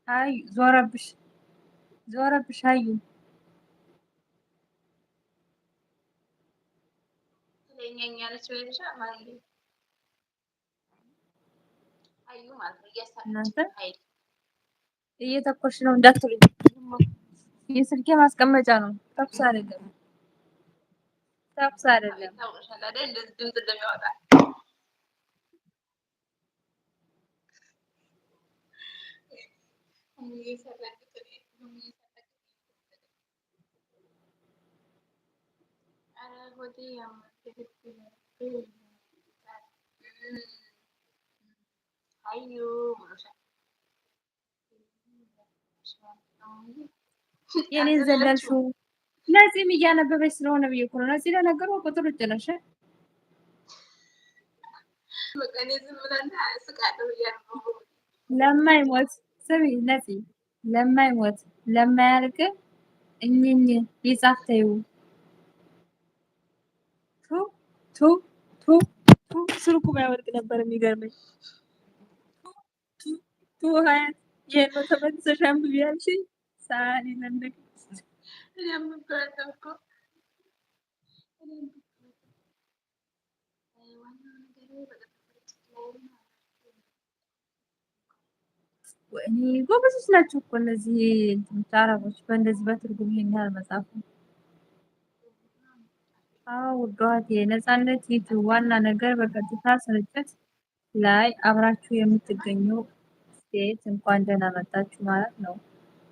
አይ ዞረብሽ ዞረብሽ አዩ እናንተ እየተኮሽ ነው እንዳትሉኝ። የስልኬ ማስቀመጫ ነው። ተኩስ አይደለም፣ ተኩስ አይደለም። የኔን ዘለልሽው ነፂም እያነበበች ስለሆነ ብዬሽ እኮ ነው። ነፂ ለነገሩ ቁጥር ውጭ ነሽ። ለማይሞት ስሚ ነፂ፣ ለማይሞት ለማያልቅ እኝኝ ይጻፍ ተይው። ቱ ቱ ቱ ቱ ስልኩ ባይወድቅ ነበር የሚገርመኝ። ቱ ቱ ሀያት ይሄን ነው ተመልሰሽ አንብቢ ያልሽኝ። ሳሪ ለነገ ወይኔ ጎበዞች ናቸው እኮ እነዚህ አረቦች በእንደዚህ በትርጉም ይሄን ያህል መጻፉ። አዎ ውዷት የነፃነት ዩቲዩብ ዋና ነገር በቀጥታ ስርጭት ላይ አብራችሁ የምትገኙ ሴት እንኳን ደህና መጣችሁ ማለት ነው።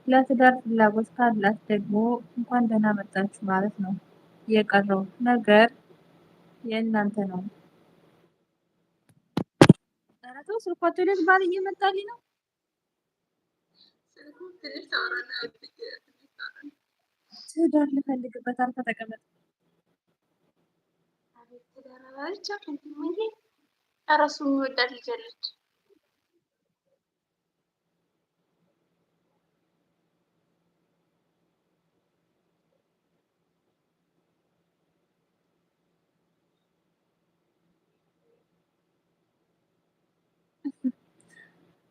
ለትዳር ፍላጎት ካላት ደግሞ እንኳን ደህና መጣችሁ ማለት ነው። የቀረው ነገር የእናንተ ነው። ኧረ ተው ስልኳ ቶይሌት ባል እየመጣልኝ ነው። ትዳር ልፈልግበት አልፈ ተቀመጥ እራሱ የሚወዳት ልጅ አለች።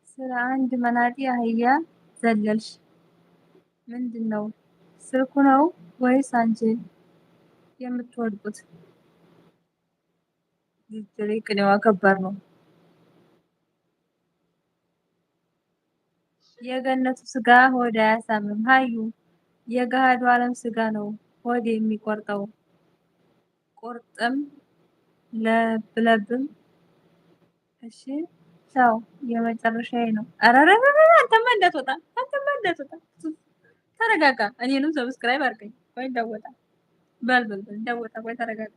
ስለ አንድ መናጢ አህያ ዘለልሽ። ምንድን ነው ስልኩ ነው ወይስ አንቺ የምትወድቁት? ይጅሪ ቅኔዋ ከባድ ነው። የገነቱ ስጋ ሆድ አያሳምም። ሀዩ የገሃዱ ዓለም ስጋ ነው ሆድ የሚቆርጠው። ቁርጥም ለብለብም። እሺ ቻው፣ የመጨረሻዬ ነው። አረረረ አንተማ እንዳትወጣ፣ አንተማ እንዳትወጣ። ተረጋጋ። እኔንም ሰብስክራይብ አድርገኝ ወይ እንዳወጣ በል እንዳወጣ ወይ ተረጋጋ።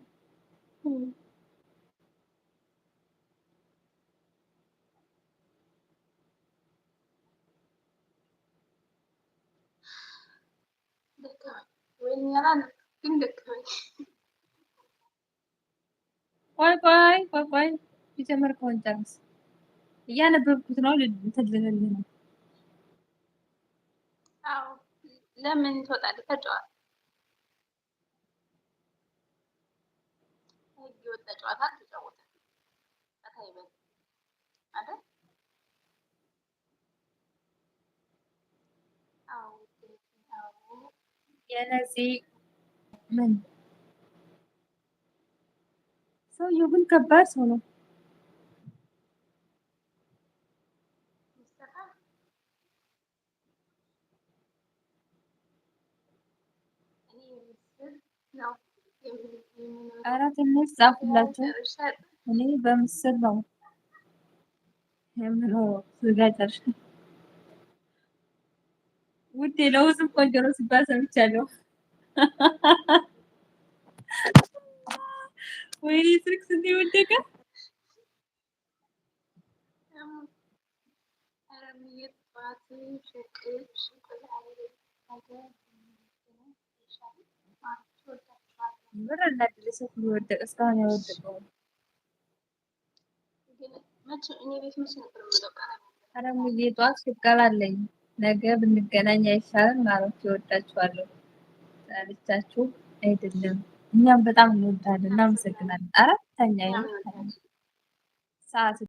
ቆይ የጀመርከውን ጨርስ። እያነበብኩት ነው ልትልልህ ነው። አዎ ለምን ትወጣለህ? ተጫዋት የወጣ ጨዋታ አልተጫወተም አይበል አይደል? አዎ የነፂ ምን ሰውየው ግን ከባድ ሰው ነው። ኧረ ትንሽ ጻፉላቸው። እኔ በምስል ነው የምኖረው። ስጋ ጨርሼ ውዴ ለውዝም ቆንጆ ነው ሲባል ሰምቻለሁ። ወይኔ ስልክ ስንቴ ወደቀ። ምር እናድል ሰው ወደቀ። እስካሁን ያወደቀው ኧረ ሙዬ ጠዋት ሽቀላ አለኝ። ነገ ብንገናኝ አይሻልም? ማለት እወዳችኋለሁ። ጣልቻችሁ አይደለም እኛም በጣም እንወዳለን፣ እናመሰግናለን። ኧረ ተኛ ሰዓት